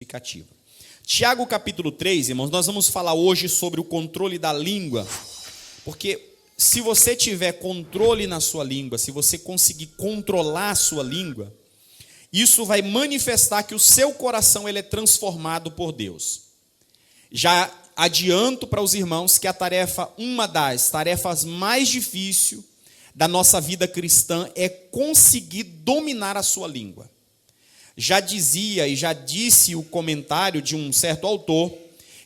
significativa. Tiago capítulo 3, irmãos, nós vamos falar hoje sobre o controle da língua, porque se você tiver controle na sua língua, se você conseguir controlar a sua língua, isso vai manifestar que o seu coração ele é transformado por Deus. Já adianto para os irmãos que a tarefa, uma das tarefas mais difíceis da nossa vida cristã é conseguir dominar a sua língua. Já dizia e já disse o comentário de um certo autor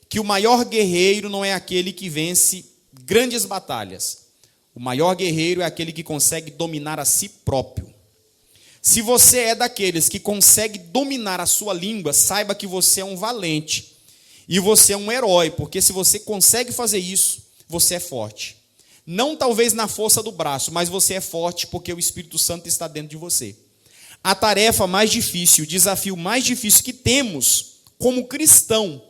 que o maior guerreiro não é aquele que vence grandes batalhas. O maior guerreiro é aquele que consegue dominar a si próprio. Se você é daqueles que consegue dominar a sua língua, saiba que você é um valente e você é um herói, porque se você consegue fazer isso, você é forte. Não talvez na força do braço, mas você é forte porque o Espírito Santo está dentro de você. A tarefa mais difícil, o desafio mais difícil que temos como cristão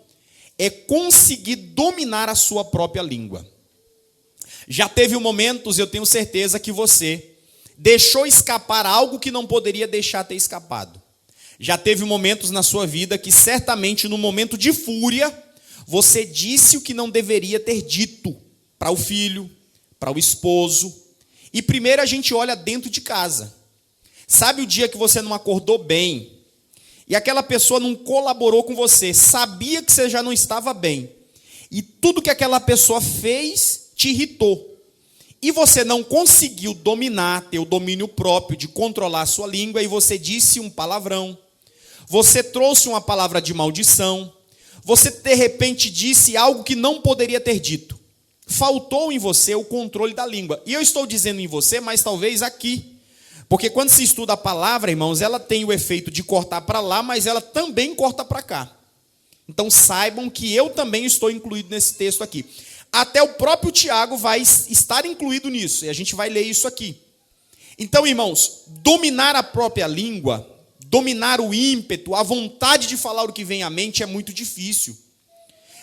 é conseguir dominar a sua própria língua. Já teve momentos, eu tenho certeza que você deixou escapar algo que não poderia deixar ter escapado. Já teve momentos na sua vida que certamente no momento de fúria, você disse o que não deveria ter dito para o filho, para o esposo. E primeiro a gente olha dentro de casa. Sabe o dia que você não acordou bem e aquela pessoa não colaborou com você, sabia que você já não estava bem e tudo que aquela pessoa fez te irritou e você não conseguiu dominar, ter o domínio próprio de controlar a sua língua e você disse um palavrão, você trouxe uma palavra de maldição, você de repente disse algo que não poderia ter dito. Faltou em você o controle da língua. E eu estou dizendo em você, mas talvez aqui. Porque quando se estuda a palavra, irmãos, ela tem o efeito de cortar para lá, mas ela também corta para cá. Então saibam que eu também estou incluído nesse texto aqui. Até o próprio Tiago vai estar incluído nisso, e a gente vai ler isso aqui. Então, irmãos, dominar a própria língua, dominar o ímpeto, a vontade de falar o que vem à mente é muito difícil.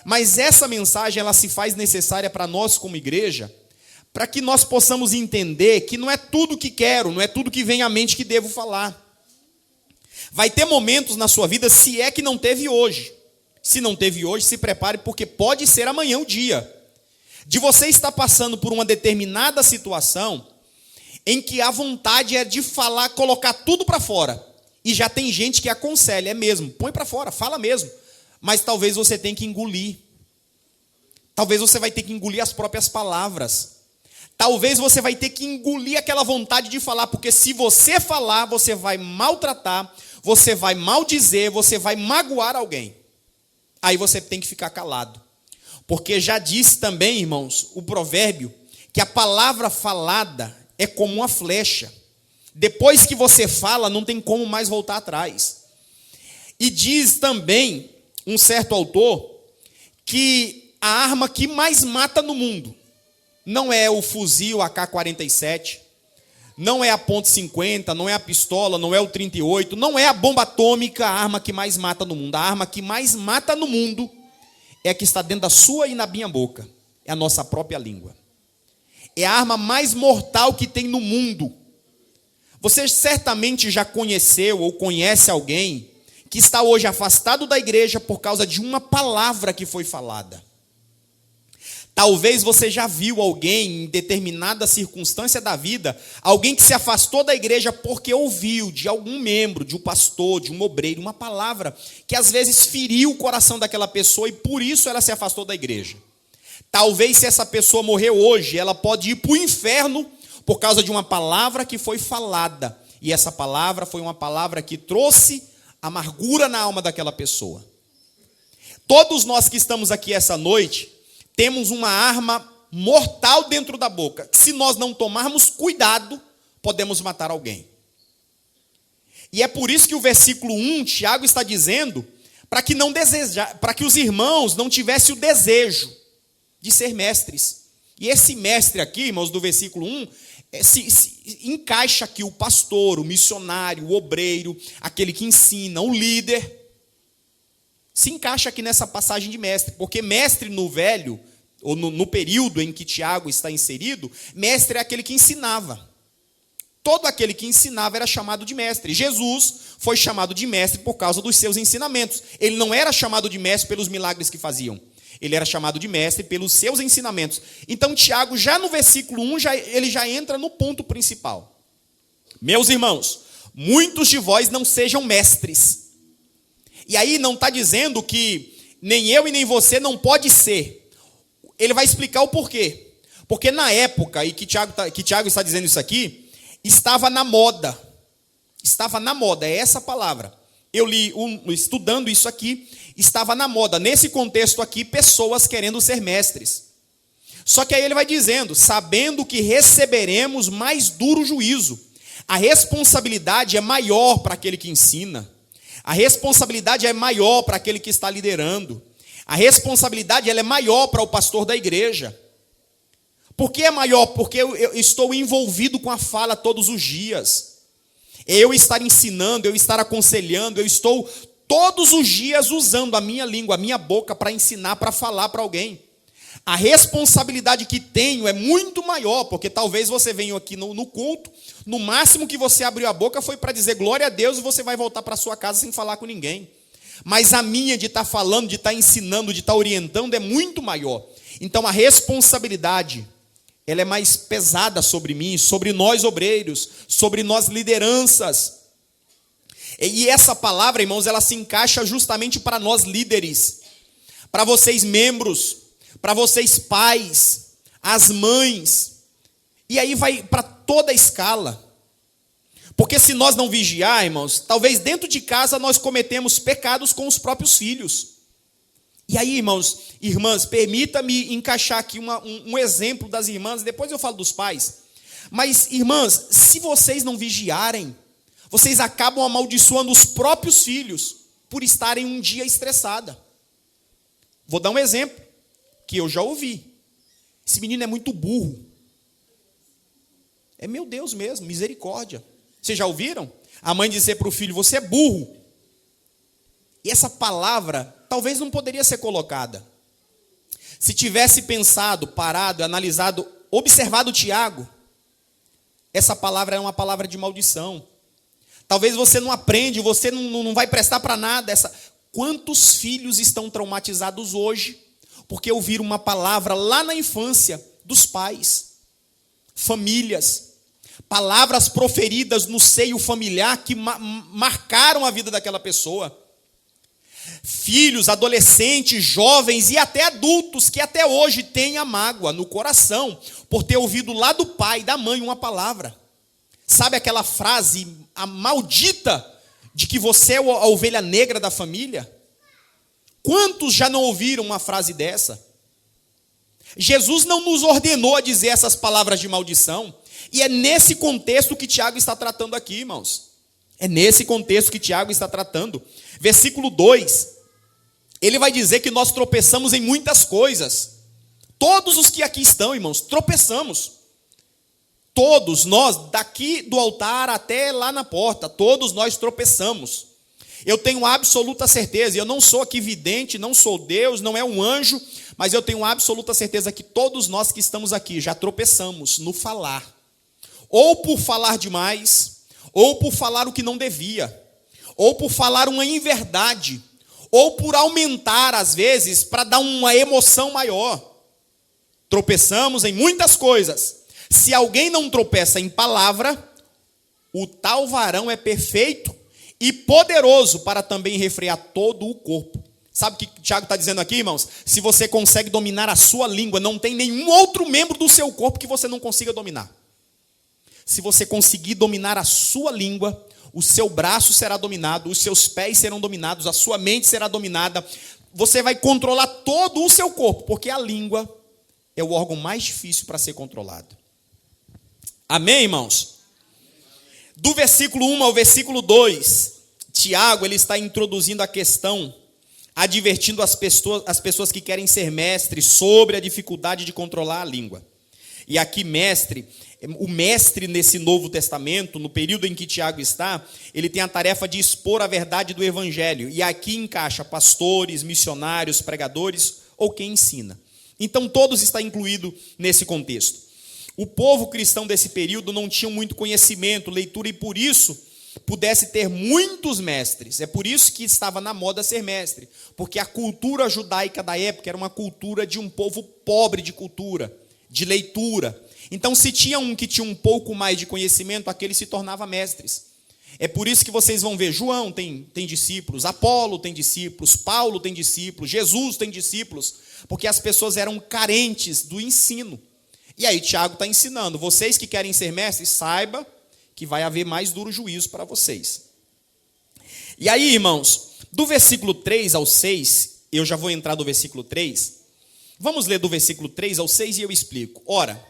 Mas essa mensagem, ela se faz necessária para nós como igreja, para que nós possamos entender que não é tudo que quero, não é tudo que vem à mente que devo falar. Vai ter momentos na sua vida, se é que não teve hoje. Se não teve hoje, se prepare, porque pode ser amanhã o dia de você estar passando por uma determinada situação em que a vontade é de falar, colocar tudo para fora. E já tem gente que aconselha, é mesmo, põe para fora, fala mesmo. Mas talvez você tenha que engolir. Talvez você vai ter que engolir as próprias palavras. Talvez você vai ter que engolir aquela vontade de falar, porque se você falar, você vai maltratar, você vai maldizer, você vai magoar alguém. Aí você tem que ficar calado. Porque já disse também, irmãos, o provérbio, que a palavra falada é como uma flecha. Depois que você fala, não tem como mais voltar atrás. E diz também um certo autor que a arma que mais mata no mundo não é o fuzil AK-47, não é a .50, não é a pistola, não é o 38, não é a bomba atômica a arma que mais mata no mundo. A arma que mais mata no mundo é a que está dentro da sua e na minha boca. É a nossa própria língua. É a arma mais mortal que tem no mundo. Você certamente já conheceu ou conhece alguém que está hoje afastado da igreja por causa de uma palavra que foi falada. Talvez você já viu alguém em determinada circunstância da vida, alguém que se afastou da igreja porque ouviu de algum membro, de um pastor, de um obreiro, uma palavra que às vezes feriu o coração daquela pessoa e por isso ela se afastou da igreja. Talvez se essa pessoa morrer hoje, ela pode ir para o inferno por causa de uma palavra que foi falada. E essa palavra foi uma palavra que trouxe amargura na alma daquela pessoa. Todos nós que estamos aqui essa noite, temos uma arma mortal dentro da boca. Se nós não tomarmos cuidado, podemos matar alguém. E é por isso que o versículo 1, Tiago está dizendo, para que os irmãos não tivessem o desejo de ser mestres. E esse mestre aqui, irmãos, do versículo 1, se encaixa aqui o pastor, o missionário, o obreiro, aquele que ensina, o líder. Se encaixa aqui nessa passagem de mestre, porque mestre no velho, ou no período em que Tiago está inserido, mestre é aquele que ensinava. todo aquele que ensinava era chamado de mestre. Jesus foi chamado de mestre por causa dos seus ensinamentos. Ele não era chamado de mestre pelos milagres que faziam. Ele era chamado de mestre pelos seus ensinamentos. Então, Tiago, já no versículo 1, ele já entra no ponto principal. Meus irmãos, muitos de vós não sejam mestres. E aí não está dizendo que nem eu e nem você não pode ser. Ele vai explicar o porquê. Porque na época, e que Tiago está dizendo isso aqui, estava na moda. Estava na moda, é essa palavra. Eu li, estudando isso aqui, estava na moda. Nesse contexto aqui, pessoas querendo ser mestres. Só que aí ele vai dizendo, sabendo que receberemos mais duro juízo. A responsabilidade é maior para aquele que ensina. A responsabilidade é maior para aquele que está liderando. A responsabilidade ela é maior para o pastor da igreja. Por que é maior? Porque eu estou envolvido com a fala todos os dias. Eu estar ensinando, eu estar aconselhando, eu estou todos os dias usando a minha língua, a minha boca para ensinar, para falar para alguém. A responsabilidade que tenho é muito maior, porque talvez você venha aqui no culto, no máximo que você abriu a boca foi para dizer glória a Deus e você vai voltar para sua casa sem falar com ninguém. Mas a minha de estar falando, de estar ensinando, de estar orientando é muito maior. Então a responsabilidade, ela é mais pesada sobre mim, sobre nós obreiros, sobre nós lideranças. E essa palavra, irmãos, ela se encaixa justamente para nós líderes, para vocês membros, para vocês pais, as mães, e aí vai para toda a escala. Porque se nós não vigiar, irmãos, talvez dentro de casa nós cometemos pecados com os próprios filhos. E aí, irmãos, irmãs, permita-me encaixar aqui um exemplo das irmãs, depois eu falo dos pais. Mas, irmãs, se vocês não vigiarem, vocês acabam amaldiçoando os próprios filhos por estarem um dia estressada. Vou dar um exemplo que eu já ouvi. Esse menino é muito burro. É meu Deus mesmo, misericórdia. Vocês já ouviram? A mãe dizer para o filho, você é burro. E essa palavra talvez não poderia ser colocada. Se tivesse pensado, parado, analisado, observado Tiago, essa palavra é uma palavra de maldição. Talvez você não aprende, você não vai prestar para nada. Quantos filhos estão traumatizados hoje porque ouviram uma palavra lá na infância dos pais, famílias, palavras proferidas no seio familiar que marcaram a vida daquela pessoa. Filhos, adolescentes, jovens e até adultos que até hoje têm a mágoa no coração por ter ouvido lá do pai, da mãe, uma palavra. Sabe aquela frase a maldita de que você é a ovelha negra da família? Quantos já não ouviram uma frase dessa? Jesus não nos ordenou a dizer essas palavras de maldição. E é nesse contexto que Tiago está tratando aqui, irmãos. É nesse contexto que Tiago está tratando. Versículo 2, ele vai dizer que nós tropeçamos em muitas coisas. Todos os que aqui estão, irmãos, tropeçamos. Todos nós, daqui do altar até lá na porta, todos nós tropeçamos. Eu tenho absoluta certeza, e eu não sou aqui vidente, não sou Deus, não é um anjo, mas eu tenho absoluta certeza que todos nós que estamos aqui já tropeçamos no falar. Ou por falar demais, ou por falar o que não devia, ou por falar uma inverdade, ou por aumentar, às vezes, para dar uma emoção maior. Tropeçamos em muitas coisas. Se alguém não tropeça em palavra, o tal varão é perfeito e poderoso para também refrear todo o corpo. Sabe o que Tiago está dizendo aqui, irmãos? Se você consegue dominar a sua língua, não tem nenhum outro membro do seu corpo que você não consiga dominar. Se você conseguir dominar a sua língua, o seu braço será dominado, os seus pés serão dominados, a sua mente será dominada. Você vai controlar todo o seu corpo, porque a língua é o órgão mais difícil para ser controlado. Amém, irmãos? Do versículo 1 ao versículo 2, Tiago ele está introduzindo a questão, advertindo as pessoas que querem ser mestres sobre a dificuldade de controlar a língua. E aqui o mestre nesse Novo Testamento, no período em que Tiago está, ele tem a tarefa de expor a verdade do Evangelho. E aqui encaixa pastores, missionários, pregadores ou quem ensina. Então todos estão incluídos nesse contexto. o povo cristão desse período não tinha muito conhecimento, leitura, e por isso pudesse ter muitos mestres. É por isso que estava na moda ser mestre, porque a cultura judaica da época era uma cultura de um povo pobre de cultura, de leitura. Então, se tinha um que tinha um pouco mais de conhecimento, aquele se tornava mestres. É por isso que vocês vão ver, João tem discípulos, Apolo tem discípulos, Paulo tem discípulos, Jesus tem discípulos, porque as pessoas eram carentes do ensino. E aí Tiago está ensinando, vocês que querem ser mestres, saiba que vai haver mais duro juízo para vocês. E aí, irmãos, do versículo 3 ao 6, eu já vou entrar do versículo 3, vamos ler do versículo 3 ao 6 e eu explico. Ora,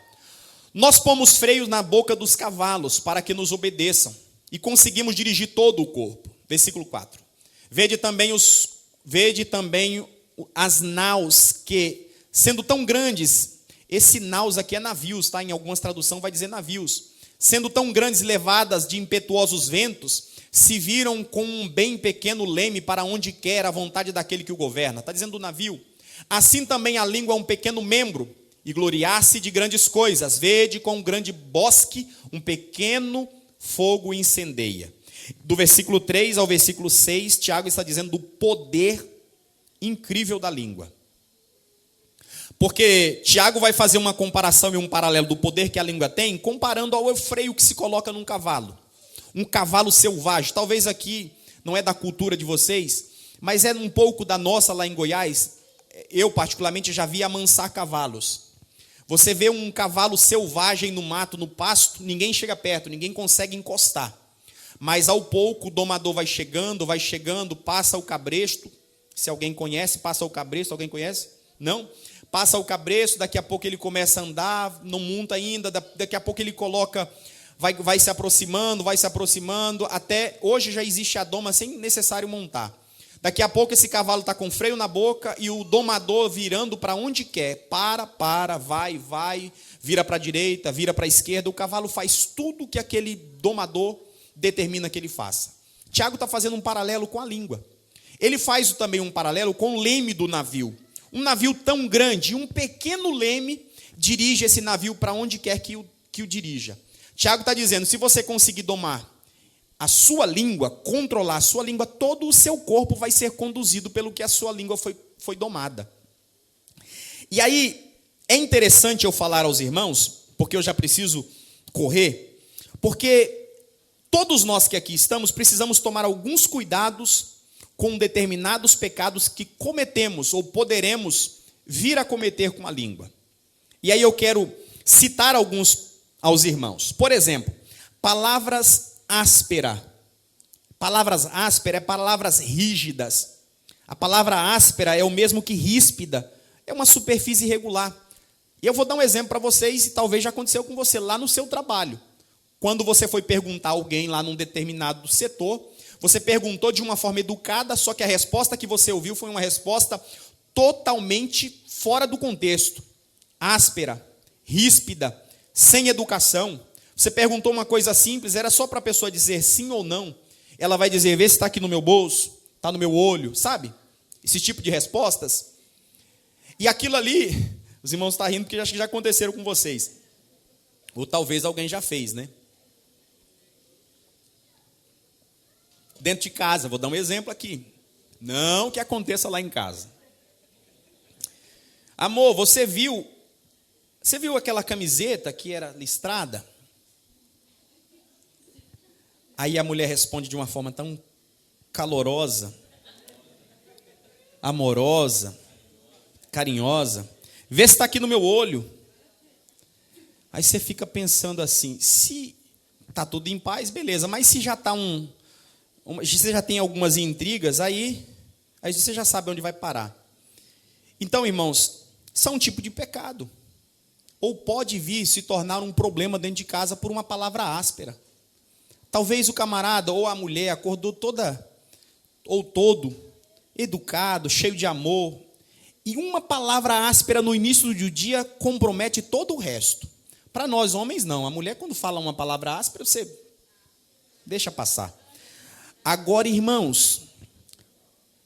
nós pomos freios na boca dos cavalos para que nos obedeçam, e conseguimos dirigir todo o corpo. Versículo 4. Vede também as naus que, sendo tão grandes, esse naus aqui é navios, tá? Em algumas traduções vai dizer navios. Sendo tão grandes, levadas de impetuosos ventos, se viram com um bem pequeno leme para onde quer a vontade daquele que o governa. Está dizendo do navio. Assim também a língua é um pequeno membro, e gloriar-se de grandes coisas. Vede com um grande bosque, um pequeno fogo incendeia. Do versículo 3 ao versículo 6, Tiago está dizendo do poder incrível da língua. Porque Tiago vai fazer uma comparação e um paralelo do poder que a língua tem, comparando ao freio que se coloca num cavalo. Um cavalo selvagem. Talvez aqui não é da cultura de vocês, mas é um pouco da nossa lá em Goiás. Eu, particularmente, já vi amansar cavalos. Você vê um cavalo selvagem no mato, no pasto, ninguém chega perto, ninguém consegue encostar. Mas ao pouco o domador vai chegando, passa o cabresto. Se alguém conhece, passa o cabresto, alguém conhece? Não? Passa o cabresto, daqui a pouco ele começa a andar, não monta ainda, daqui a pouco ele coloca, vai se aproximando, até hoje já existe a doma sem necessário montar. Daqui a pouco esse cavalo está com freio na boca e o domador virando para onde quer. Vai, vira para a direita, vira para a esquerda. O cavalo faz tudo que aquele domador determina que ele faça. Tiago está fazendo um paralelo com a língua. Ele faz também um paralelo com o leme do navio. Um navio tão grande, um pequeno leme dirige esse navio para onde quer que o dirija. Tiago está dizendo, se você conseguir domar a sua língua, controlar a sua língua, todo o seu corpo vai ser conduzido pelo que a sua língua foi domada. E aí, é interessante eu falar aos irmãos, porque eu já preciso correr, porque todos nós que aqui estamos precisamos tomar alguns cuidados com determinados pecados que cometemos ou poderemos vir a cometer com a língua. E aí eu quero citar alguns aos irmãos. Por exemplo, palavras áspera. Palavras áspera é palavras rígidas. A palavra áspera é o mesmo que ríspida. É uma superfície irregular. E eu vou dar um exemplo para vocês, e talvez já aconteceu com você lá no seu trabalho. Quando você foi perguntar a alguém lá num determinado setor, você perguntou de uma forma educada, só que a resposta que você ouviu foi uma resposta totalmente fora do contexto. Áspera, ríspida, sem educação. Você perguntou uma coisa simples, era só para a pessoa dizer sim ou não. Ela vai dizer, vê se está aqui no meu bolso, está no meu olho, sabe? Esse tipo de respostas. E aquilo ali, os irmãos estão rindo porque acho que já aconteceram com vocês. Ou talvez alguém já fez, né? Dentro de casa, vou dar um exemplo aqui. Não que aconteça lá em casa. Amor, você viu aquela camiseta que era listrada? Aí a mulher responde de uma forma tão calorosa, amorosa, carinhosa. Vê se está aqui no meu olho. Aí você fica pensando assim, se está tudo em paz, beleza. Mas se já está você já tem algumas intrigas, aí você já sabe onde vai parar. Então, irmãos, são um tipo de pecado. Ou pode vir se tornar um problema dentro de casa por uma palavra áspera. Talvez o camarada ou a mulher acordou toda ou todo educado, cheio de amor, e uma palavra áspera no início do dia compromete todo o resto. Para nós homens não, a mulher quando fala uma palavra áspera, você deixa passar. Agora, irmãos,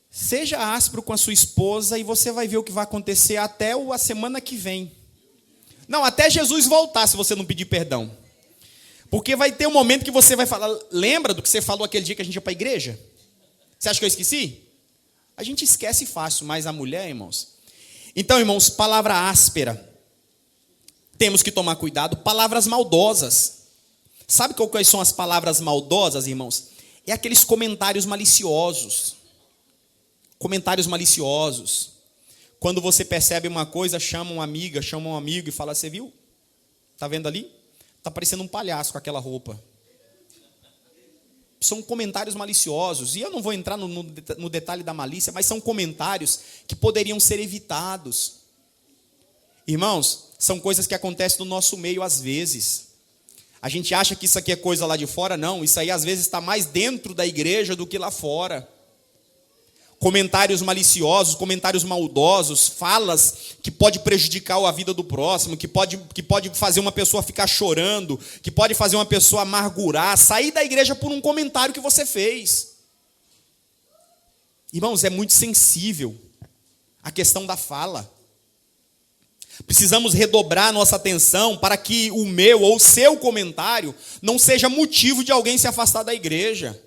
seja áspero com a sua esposa e você vai ver o que vai acontecer até a semana que vem. Não, até Jesus voltar, se você não pedir perdão. Porque vai ter um momento que você vai falar, lembra do que você falou aquele dia que a gente ia para a igreja? Você acha que eu esqueci? A gente esquece fácil, mas a mulher, irmãos. Então, irmãos, palavra áspera. Temos que tomar cuidado. Palavras maldosas. Sabe quais são as palavras maldosas, irmãos? É aqueles comentários maliciosos. Comentários maliciosos. Quando você percebe uma coisa, chama uma amiga, chama um amigo e fala, você viu? Tá vendo ali? Tá parecendo um palhaço com aquela roupa. São comentários maliciosos. E eu não vou entrar no detalhe da malícia, mas são comentários que poderiam ser evitados. Irmãos, são coisas que acontecem no nosso meio às vezes. A gente acha que isso aqui é coisa lá de fora. Não, isso aí às vezes está mais dentro da igreja do que lá fora. Comentários maliciosos, comentários maldosos, falas que pode prejudicar a vida do próximo, que pode fazer uma pessoa ficar chorando, que pode fazer uma pessoa amargurar, sair da igreja por um comentário que você fez. Irmãos, é muito sensível a questão da fala. Precisamos redobrar nossa atenção para que o meu ou o seu comentário não seja motivo de alguém se afastar da igreja.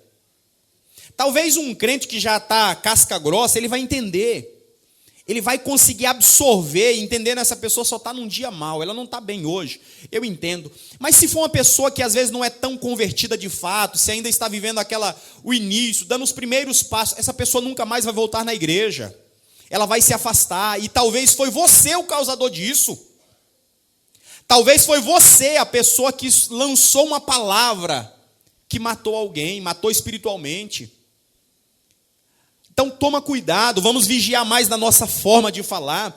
Talvez um crente que já está casca grossa, ele vai entender. Ele vai conseguir absorver, entendendo essa pessoa só está num dia mal, ela não está bem hoje. Eu entendo. Mas se for uma pessoa que às vezes não é tão convertida de fato, se ainda está vivendo o início, dando os primeiros passos, essa pessoa nunca mais vai voltar na igreja. Ela vai se afastar. E talvez foi você o causador disso. Talvez foi você a pessoa que lançou uma palavra que matou alguém, matou espiritualmente. Então toma cuidado, vamos vigiar mais na nossa forma de falar.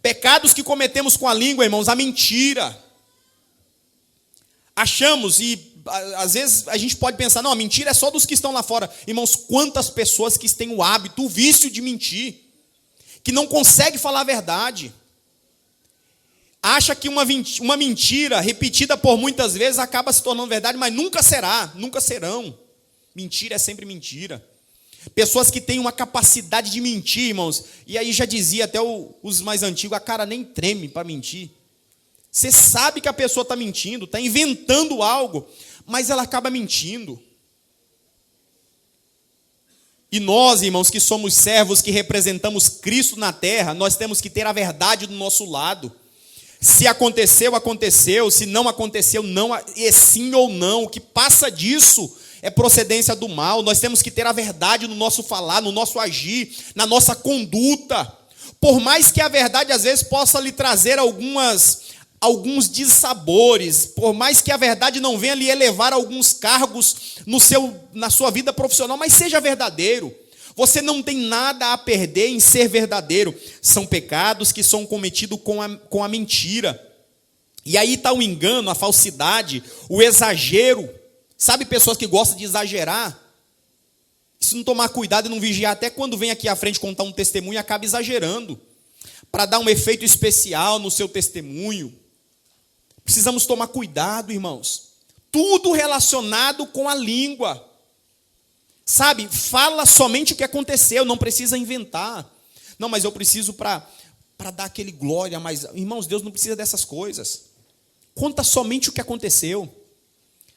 Pecados que cometemos com a língua, irmãos, a mentira. Achamos, e às vezes a gente pode pensar, não, a mentira é só dos que estão lá fora. Irmãos, quantas pessoas que têm o hábito, o vício de mentir, que não conseguem falar a verdade. Acha que uma mentira repetida por muitas vezes acaba se tornando verdade, mas nunca será, nunca serão. Mentira é sempre mentira. Pessoas que têm uma capacidade de mentir, irmãos. E aí já dizia até os mais antigos, a cara nem treme para mentir. Você sabe que a pessoa está mentindo, está inventando algo, mas ela acaba mentindo. E nós, irmãos, que somos servos, que representamos Cristo na terra, nós temos que ter a verdade do nosso lado. Se aconteceu, aconteceu. Se não aconteceu, não. É sim ou não. O que passa disso é procedência do mal. Nós temos que ter a verdade no nosso falar, no nosso agir, na nossa conduta. Por mais que a verdade às vezes possa lhe trazer alguns dissabores, por mais que a verdade não venha lhe elevar alguns cargos na sua vida profissional, mas seja verdadeiro. Você não tem nada a perder em ser verdadeiro. São pecados que são cometidos com a mentira. E aí está o engano, a falsidade, o exagero. Sabe pessoas que gostam de exagerar? Se não tomar cuidado e não vigiar, até quando vem aqui à frente contar um testemunho, acaba exagerando. Para dar um efeito especial no seu testemunho. Precisamos tomar cuidado, irmãos. Tudo relacionado com a língua. Sabe, fala somente o que aconteceu, não precisa inventar. Não, mas eu preciso para dar aquele glória, mas, irmãos, Deus não precisa dessas coisas. Conta somente o que aconteceu.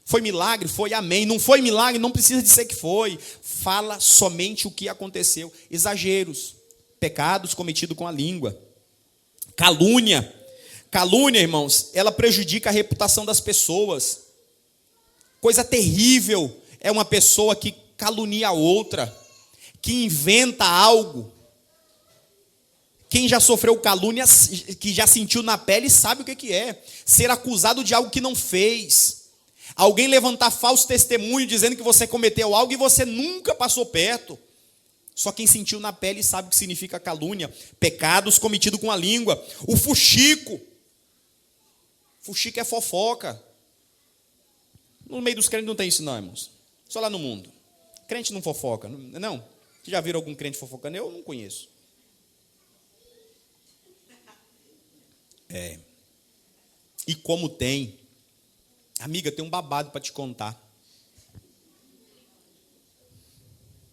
Foi milagre? Foi, amém. Não foi milagre? Não precisa dizer que foi. Fala somente o que aconteceu. Exageros, pecados cometidos com a língua. Calúnia. Calúnia, irmãos, ela prejudica a reputação das pessoas. Coisa terrível é uma pessoa que calunia a outra, que inventa algo. Quem já sofreu calúnia, que já sentiu na pele, sabe o que é. Ser acusado de algo que não fez. Alguém levantar falso testemunho dizendo que você cometeu algo e você nunca passou perto. Só quem sentiu na pele sabe o que significa calúnia. Pecados cometidos com a língua. O fuxico. Fuxico é fofoca. No meio dos crentes não tem isso não, irmãos. Só lá no mundo. Crente não fofoca, não? Vocês já viram algum crente fofocando? Eu não conheço. E como tem, amiga, tem um babado para te contar.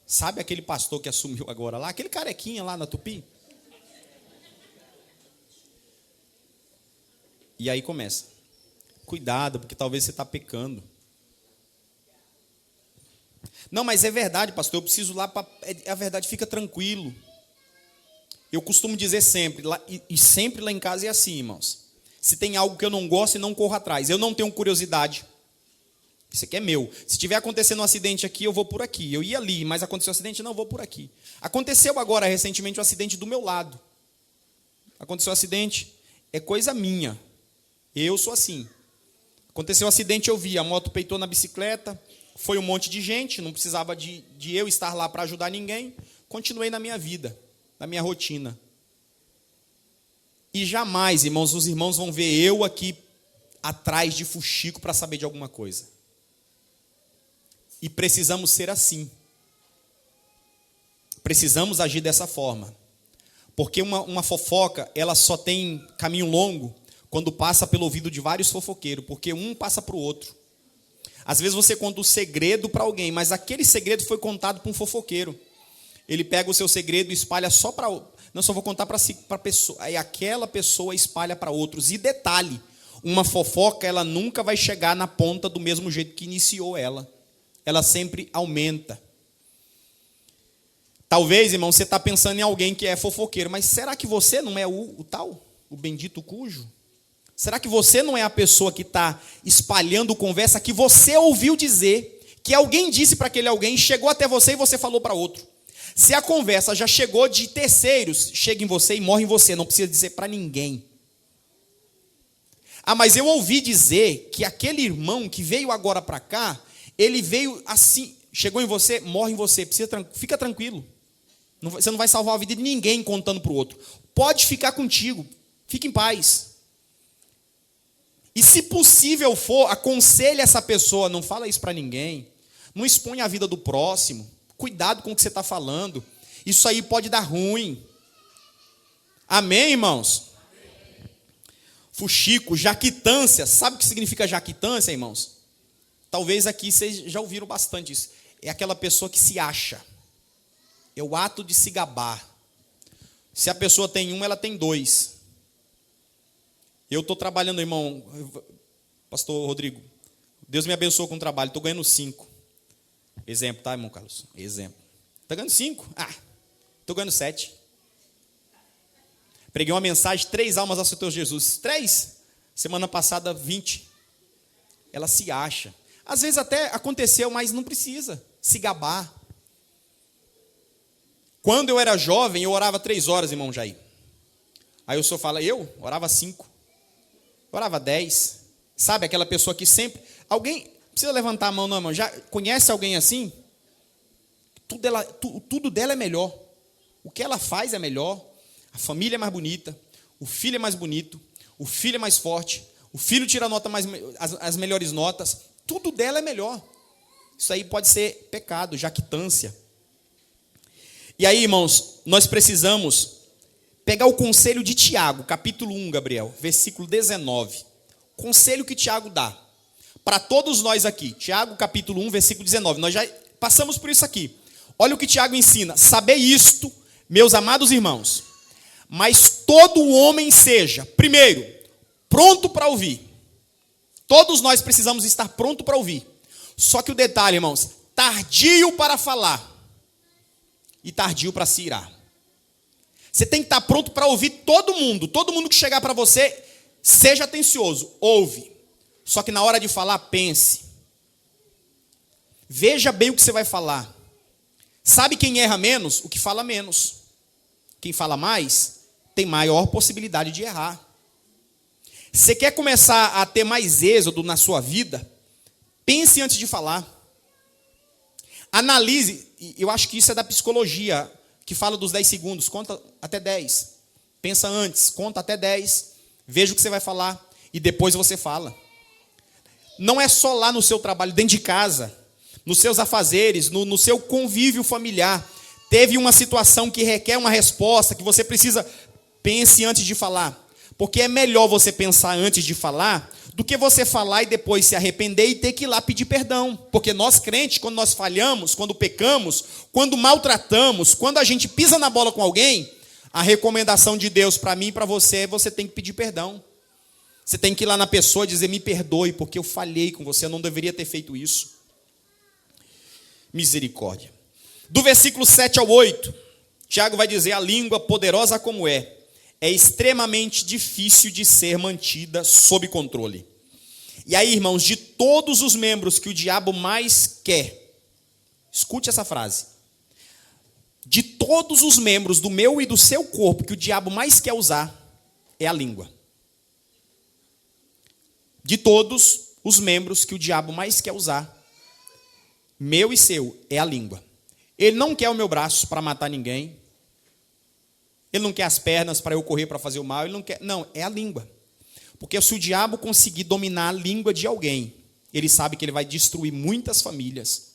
Sabe aquele pastor que assumiu agora lá? Aquele carequinha lá na Tupi? E aí começa. Cuidado, porque talvez você está pecando. Não, mas é verdade, pastor, eu preciso lá para... É a verdade, fica tranquilo. Eu costumo dizer sempre, e sempre lá em casa é assim, irmãos. Se tem algo que eu não gosto, não corro atrás. Eu não tenho curiosidade. Isso aqui é meu. Se tiver acontecendo um acidente aqui, eu vou por aqui. Eu ia ali, mas aconteceu um acidente, não, eu vou por aqui. Aconteceu agora, recentemente, um acidente do meu lado. Aconteceu um acidente, é coisa minha. Eu sou assim. Aconteceu um acidente, eu vi, a moto peitou na bicicleta, foi um monte de gente, não precisava de eu estar lá para ajudar ninguém. Continuei na minha vida, na minha rotina. E jamais, irmãos, os irmãos vão ver eu aqui atrás de fuxico para saber de alguma coisa. E precisamos ser assim. Precisamos agir dessa forma. Porque uma fofoca, ela só tem caminho longo quando passa pelo ouvido de vários fofoqueiros, porque um passa para o outro. Às vezes você conta um segredo para alguém, mas aquele segredo foi contado para um fofoqueiro. Ele pega o seu segredo e espalha só para outro. Não, só vou contar para a pessoa. Aí aquela pessoa espalha para outros. E detalhe, uma fofoca, ela nunca vai chegar na ponta do mesmo jeito que iniciou ela. Ela sempre aumenta. Talvez, irmão, você está pensando em alguém que é fofoqueiro, mas será que você não é o tal? O bendito cujo? Será que você não é a pessoa que está espalhando conversa que você ouviu dizer, que alguém disse para aquele alguém, chegou até você e você falou para outro? Se a conversa já chegou de terceiros, chega em você e morre em você, não precisa dizer para ninguém. Ah, mas eu ouvi dizer que aquele irmão que veio agora para cá, ele veio assim, chegou em você, morre em você, fica tranquilo. Você não vai salvar a vida de ninguém contando para o outro. Pode ficar contigo, fique em paz. E se possível for, aconselhe essa pessoa, não fala isso para ninguém, não exponha a vida do próximo, cuidado com o que você está falando, isso aí pode dar ruim. Amém, irmãos? Amém. Fuxico, jactância, sabe o que significa jactância, irmãos? Talvez aqui vocês já ouviram bastante isso, é aquela pessoa que se acha, é o ato de se gabar. Se a pessoa tem um, ela tem dois. Eu estou trabalhando, irmão, pastor Rodrigo, Deus me abençoou com o trabalho, estou ganhando 5. Exemplo, tá, irmão Carlos? Exemplo. Está ganhando 5? Ah, estou ganhando 7. Preguei uma mensagem, 3 almas aceitou Jesus. 3? Semana passada, 20. Ela se acha. Às vezes até aconteceu, mas não precisa se gabar. Quando eu era jovem, eu orava 3 horas, irmão Jair. Aí o senhor fala, eu orava 5. Orava 10. Sabe aquela pessoa que sempre... Alguém... Precisa levantar a mão, não, irmão. Já conhece alguém assim? Tudo dela é melhor. O que ela faz é melhor. A família é mais bonita. O filho é mais bonito. O filho é mais forte. O filho tira as melhores notas. Tudo dela é melhor. Isso aí pode ser pecado, jactância. E aí, irmãos, nós precisamos pegar o conselho de Tiago, capítulo 1, Gabriel, versículo 19. Conselho que Tiago dá para todos nós aqui. Tiago, capítulo 1, versículo 19. Nós já passamos por isso aqui. Olha o que Tiago ensina. Sabei isto, meus amados irmãos, mas todo homem seja, primeiro, pronto para ouvir. Todos nós precisamos estar pronto para ouvir. Só que o detalhe, irmãos, tardio para falar e tardio para se irar. Você tem que estar pronto para ouvir todo mundo que chegar para você, seja atencioso, ouve. Só que na hora de falar, pense. Veja bem o que você vai falar. Sabe quem erra menos? O que fala menos. Quem fala mais, tem maior possibilidade de errar. Você quer começar a ter mais êxodo na sua vida? Pense antes de falar. Analise, eu acho que isso é da psicologia, que fala dos 10 segundos, conta até 10. Pensa antes, conta até 10, veja o que você vai falar e depois você fala. Não é só lá no seu trabalho, dentro de casa, nos seus afazeres, no seu convívio familiar. Teve uma situação que requer uma resposta, que você precisa, pense antes de falar. Porque é melhor você pensar antes de falar, do que você falar e depois se arrepender e ter que ir lá pedir perdão. Porque nós crentes, quando nós falhamos, quando pecamos, quando maltratamos, quando a gente pisa na bola com alguém, a recomendação de Deus para mim e para você é você tem que pedir perdão. Você tem que ir lá na pessoa e dizer: me perdoe, porque eu falhei com você, eu não deveria ter feito isso. Misericórdia. Do versículo 7 ao 8, Tiago vai dizer: a língua, poderosa como é extremamente difícil de ser mantida sob controle. E aí, irmãos, de todos os membros que o diabo mais quer, escute essa frase: de todos os membros do meu e do seu corpo que o diabo mais quer usar, é a língua. De todos os membros que o diabo mais quer usar, meu e seu, é a língua. Ele não quer o meu braço para matar ninguém. Ele não quer as pernas para eu correr para fazer o mal. Ele não quer. Não, é a língua. Porque se o diabo conseguir dominar a língua de alguém, ele sabe que ele vai destruir muitas famílias.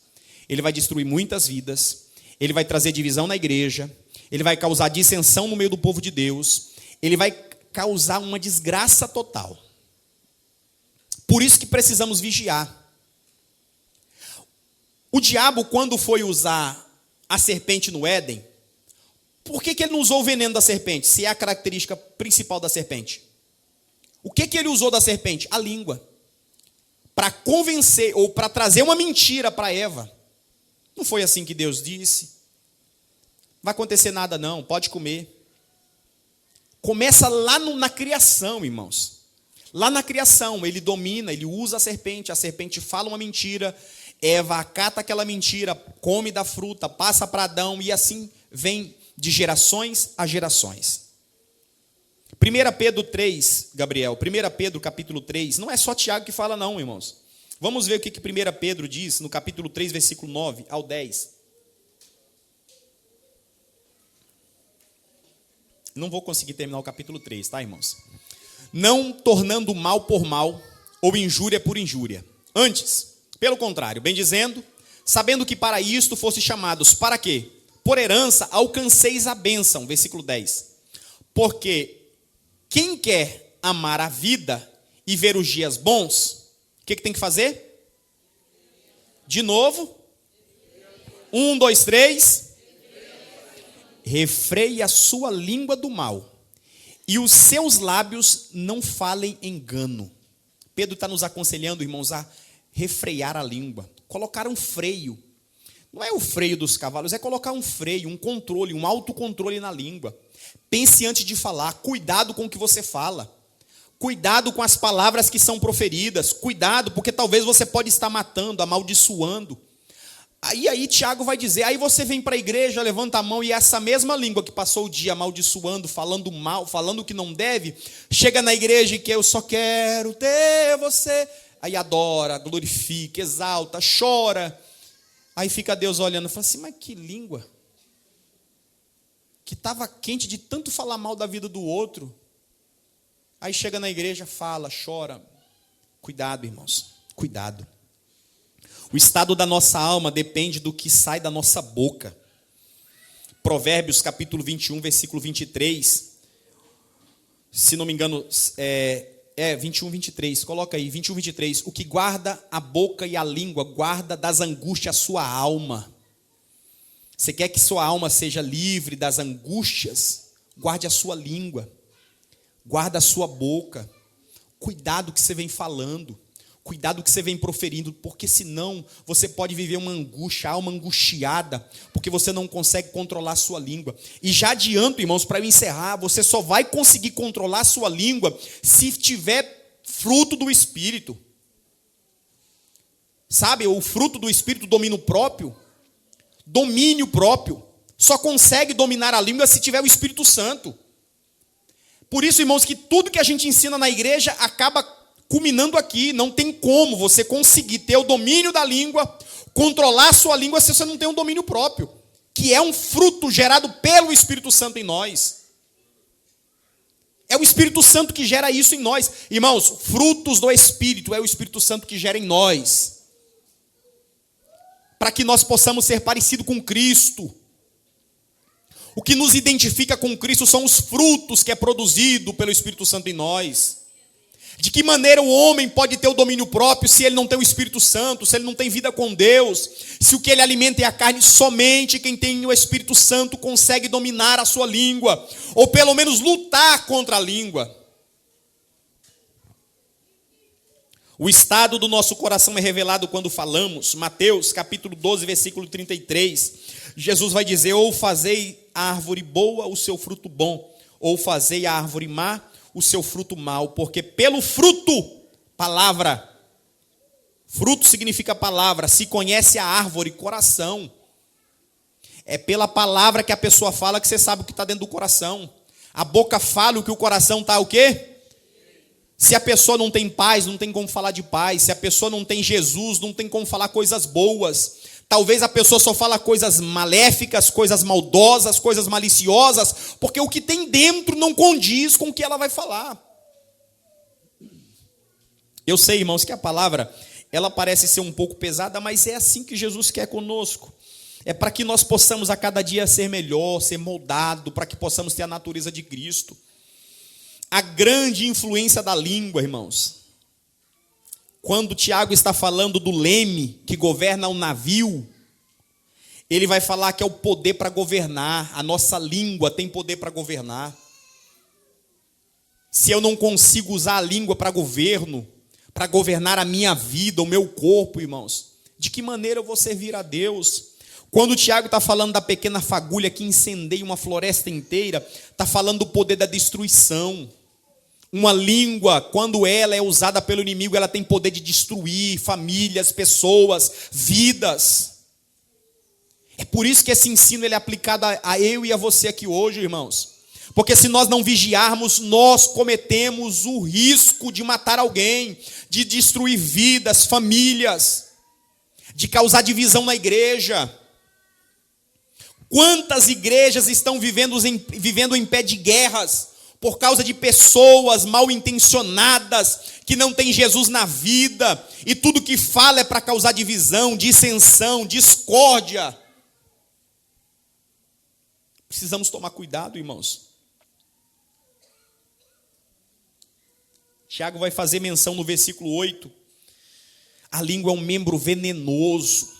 Ele vai destruir muitas vidas. Ele vai trazer divisão na igreja. Ele vai causar dissensão no meio do povo de Deus. Ele vai causar uma desgraça total. Por isso que precisamos vigiar. O diabo, quando foi usar a serpente no Éden, por que ele não usou o veneno da serpente, se é a característica principal da serpente? O que ele usou da serpente? A língua. Para convencer ou para trazer uma mentira para Eva. Não foi assim que Deus disse. Não vai acontecer nada não, pode comer. Começa lá na criação, irmãos. Lá na criação, ele domina, ele usa a serpente fala uma mentira, Eva acata aquela mentira, come da fruta, passa para Adão, e assim vem de gerações a gerações. 1 Pedro 3, Gabriel, 1 Pedro capítulo 3, não é só Tiago que fala não, irmãos. Vamos ver o que 1 Pedro diz no capítulo 3, versículo 9 ao 10. Não vou conseguir terminar o capítulo 3, tá, irmãos? Não tornando mal por mal, ou injúria por injúria. Antes, pelo contrário, bem dizendo, sabendo que para isto fosse chamados, para quê? Por herança alcanceis a bênção, versículo 10. Porque quem quer amar a vida e ver os dias bons, o que tem que fazer? De novo. 1, 2, 3. Refreie a sua língua do mal, e os seus lábios não falem engano. Pedro está nos aconselhando, irmãos, a refrear a língua, colocar um freio. Não é o freio dos cavalos, é colocar um freio, um controle, um autocontrole na língua. Pense antes de falar, cuidado com o que você fala. Cuidado com as palavras que são proferidas. Cuidado, porque talvez você pode estar matando, amaldiçoando. Aí Tiago vai dizer, aí você vem para a igreja, levanta a mão, e essa mesma língua que passou o dia amaldiçoando, falando mal, falando o que não deve, chega na igreja e que eu só quero ter você. Aí adora, glorifica, exalta, chora. Aí fica Deus olhando e fala assim, mas que língua, que estava quente de tanto falar mal da vida do outro. Aí chega na igreja, fala, chora. Cuidado, irmãos, cuidado. O estado da nossa alma depende do que sai da nossa boca. Provérbios capítulo 21, versículo 23. Se não me engano, 21, 23. Coloca aí, 21, 23. O que guarda a boca e a língua, guarda das angústias a sua alma. Você quer que sua alma seja livre das angústias? Guarde a sua língua. Guarda a sua boca. Cuidado com o que você vem falando. Cuidado com o que você vem proferindo, porque senão você pode viver uma angústia, alma angustiada, porque você não consegue controlar a sua língua. E já adianto, irmãos, para eu encerrar, você só vai conseguir controlar a sua língua se tiver fruto do Espírito. Sabe, o fruto do Espírito, domínio próprio. Domínio próprio. Só consegue dominar a língua se tiver o Espírito Santo. Por isso, irmãos, que tudo que a gente ensina na igreja acaba culminando aqui. Não tem como você conseguir ter o domínio da língua, controlar a sua língua, se você não tem um domínio próprio, que é um fruto gerado pelo Espírito Santo em nós. É o Espírito Santo que gera isso em nós. Irmãos, frutos do Espírito é o Espírito Santo que gera em nós, para que nós possamos ser parecidos com Cristo. O que nos identifica com Cristo são os frutos que é produzido pelo Espírito Santo em nós. De que maneira o homem pode ter o domínio próprio se ele não tem o Espírito Santo, se ele não tem vida com Deus, se o que ele alimenta é a carne? Somente quem tem o Espírito Santo consegue dominar a sua língua, ou pelo menos lutar contra a língua. O estado do nosso coração é revelado quando falamos. Mateus capítulo 12, versículo 33. Jesus vai dizer: ou fazei a árvore boa o seu fruto bom, ou fazei a árvore má o seu fruto mau, porque pelo fruto, palavra, fruto significa palavra, se conhece a árvore, coração. É pela palavra que a pessoa fala que você sabe o que está dentro do coração. A boca fala o que o coração está o quê? Se a pessoa não tem paz, não tem como falar de paz. Se a pessoa não tem Jesus, não tem como falar coisas boas. Talvez a pessoa só fala coisas maléficas, coisas maldosas, coisas maliciosas, porque o que tem dentro não condiz com o que ela vai falar. Eu sei, irmãos, que a palavra, ela parece ser um pouco pesada, mas é assim que Jesus quer conosco. É para que nós possamos a cada dia ser melhor, ser moldado, para que possamos ter a natureza de Cristo. A grande influência da língua, irmãos. Quando Tiago está falando do leme que governa o navio, ele vai falar que é o poder para governar. A nossa língua tem poder para governar. Se eu não consigo usar a língua para governo, para governar a minha vida, o meu corpo, irmãos, de que maneira eu vou servir a Deus? Quando o Tiago está falando da pequena fagulha que incendeia uma floresta inteira, está falando do poder da destruição. Uma língua, quando ela é usada pelo inimigo, ela tem poder de destruir famílias, pessoas, vidas. É por isso que esse ensino ele é aplicado a eu e a você aqui hoje, irmãos. Porque se nós não vigiarmos, nós cometemos o risco de matar alguém, de destruir vidas, famílias, de causar divisão na igreja. Quantas igrejas estão vivendo em pé de guerras, por causa de pessoas mal intencionadas, que não têm Jesus na vida, e tudo que fala é para causar divisão, dissensão, discórdia. Precisamos tomar cuidado, irmãos. Tiago vai fazer menção no versículo 8. A língua é um membro venenoso.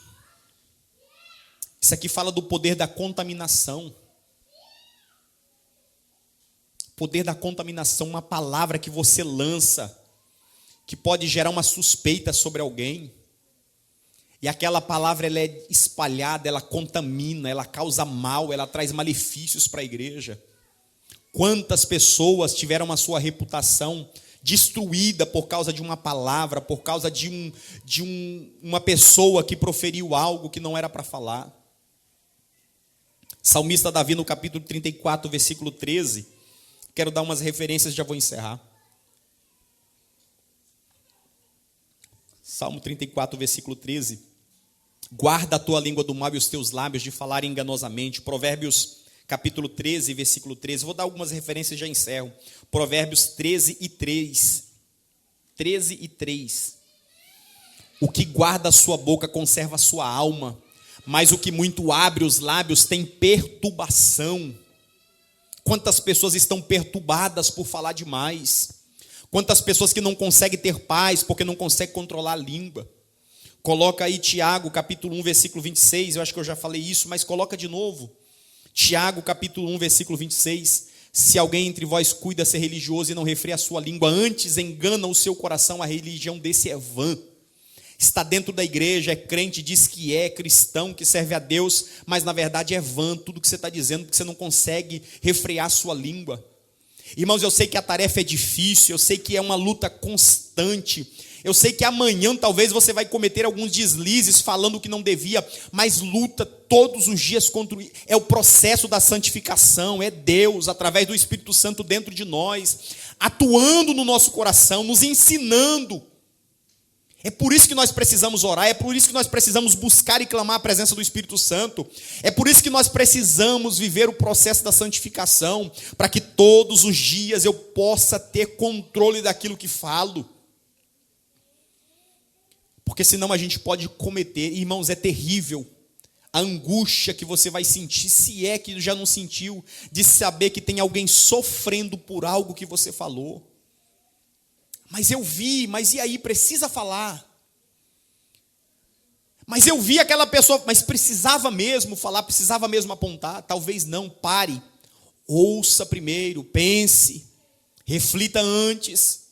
Isso aqui fala do poder da contaminação. Poder da contaminação, uma palavra que você lança, que pode gerar uma suspeita sobre alguém. E aquela palavra ela é espalhada, ela contamina, ela causa mal, ela traz malefícios para a igreja. Quantas pessoas tiveram a sua reputação destruída por causa de uma palavra, por causa de uma pessoa que proferiu algo que não era para falar. Salmista Davi, no capítulo 34, versículo 13, quero dar umas referências e já vou encerrar. Salmo 34, versículo 13. Guarda a tua língua do mal e os teus lábios de falar enganosamente. Provérbios, capítulo 13, versículo 13. Vou dar algumas referências e já encerro. Provérbios 13 e 3. 13 e 3. O que guarda a sua boca conserva a sua alma, mas o que muito abre os lábios tem perturbação. Quantas pessoas estão perturbadas por falar demais? Quantas pessoas que não conseguem ter paz porque não conseguem controlar a língua? Coloca aí Tiago, capítulo 1, versículo 26. Eu acho que eu já falei isso, mas coloca de novo. Tiago, capítulo 1, versículo 26. Se alguém entre vós cuida ser religioso e não refreia a sua língua, antes engana o seu coração, a religião desse é vã. Está dentro da igreja, é crente, diz que é cristão, que serve a Deus, mas na verdade é vã tudo que você está dizendo, porque você não consegue refrear a sua língua. Irmãos, eu sei que a tarefa é difícil, eu sei que é uma luta constante, eu sei que amanhã talvez você vai cometer alguns deslizes falando o que não devia, mas luta todos os dias contra isso. É o processo da santificação, é Deus, através do Espírito Santo dentro de nós, atuando no nosso coração, nos ensinando. É por isso que nós precisamos orar, é por isso que nós precisamos buscar e clamar a presença do Espírito Santo. É por isso que nós precisamos viver o processo da santificação, para que todos os dias eu possa ter controle daquilo que falo. Porque senão a gente pode cometer, irmãos, é terrível a angústia que você vai sentir, se é que já não sentiu, de saber que tem alguém sofrendo por algo que você falou. Mas eu vi, mas e aí, precisa falar. Mas eu vi aquela pessoa, mas precisava mesmo falar, precisava mesmo apontar. Talvez não, pare, ouça primeiro, pense, reflita antes.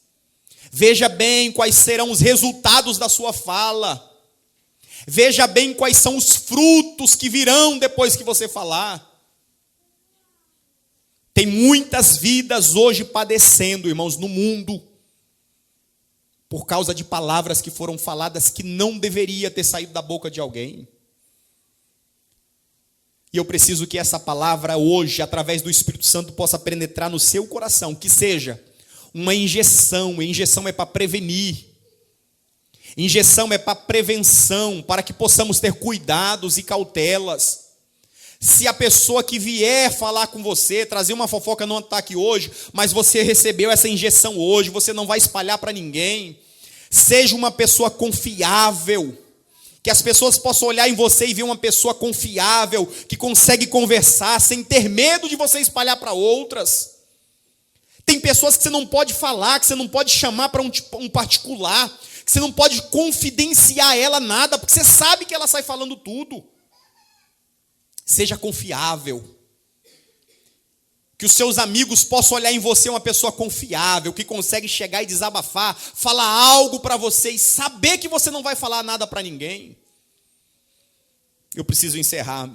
Veja bem quais serão os resultados da sua fala. Veja bem quais são os frutos que virão depois que você falar. Tem muitas vidas hoje padecendo, irmãos, no mundo, por causa de palavras que foram faladas que não deveria ter saído da boca de alguém. E eu preciso que essa palavra hoje, através do Espírito Santo, possa penetrar no seu coração, que seja uma injeção. Injeção é para prevenir. Injeção é para prevenção, para que possamos ter cuidados e cautelas. Se a pessoa que vier falar com você, trazer uma fofoca, não está aqui hoje, mas você recebeu essa injeção hoje, você não vai espalhar para ninguém. Seja uma pessoa confiável, que as pessoas possam olhar em você e ver uma pessoa confiável, que consegue conversar sem ter medo de você espalhar para outras. Tem pessoas que você não pode falar, que você não pode chamar para um particular, que você não pode confidenciar a ela nada, porque você sabe que ela sai falando tudo. Seja confiável. Que os seus amigos possam olhar em você uma pessoa confiável, que consegue chegar e desabafar, falar algo para você e saber que você não vai falar nada para ninguém. Eu preciso encerrar,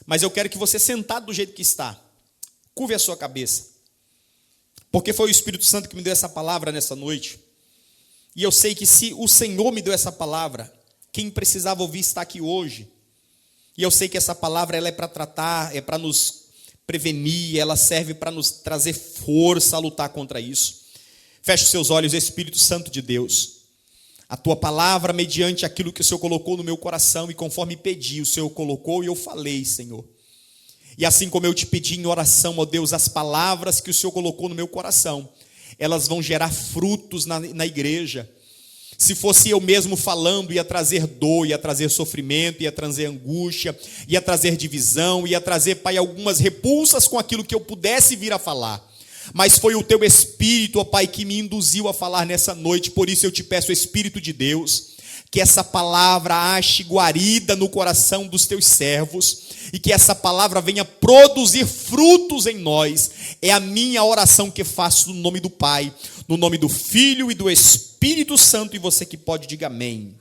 mas eu quero que você, sentado do jeito que está, curve a sua cabeça, porque foi o Espírito Santo que me deu essa palavra nessa noite, e eu sei que se o Senhor me deu essa palavra, quem precisava ouvir está aqui hoje, e eu sei que essa palavra ela é para tratar, é para nos prevenir, ela serve para nos trazer força a lutar contra isso. Feche os seus olhos, Espírito Santo de Deus. A tua palavra, mediante aquilo que o Senhor colocou no meu coração, e conforme pedi, o Senhor colocou e eu falei, Senhor. E assim como eu te pedi em oração, ó Deus, as palavras que o Senhor colocou no meu coração, elas vão gerar frutos na igreja. Se fosse eu mesmo falando, ia trazer dor, ia trazer sofrimento, ia trazer angústia, ia trazer divisão, ia trazer, Pai, algumas repulsas com aquilo que eu pudesse vir a falar. Mas foi o teu Espírito, ó Pai, que me induziu a falar nessa noite. Por isso eu te peço, Espírito de Deus, que essa palavra ache guarida no coração dos teus servos, e que essa palavra venha produzir frutos em nós. É a minha oração que faço no nome do Pai, no nome do Filho e do Espírito Santo, e você que pode, diga amém.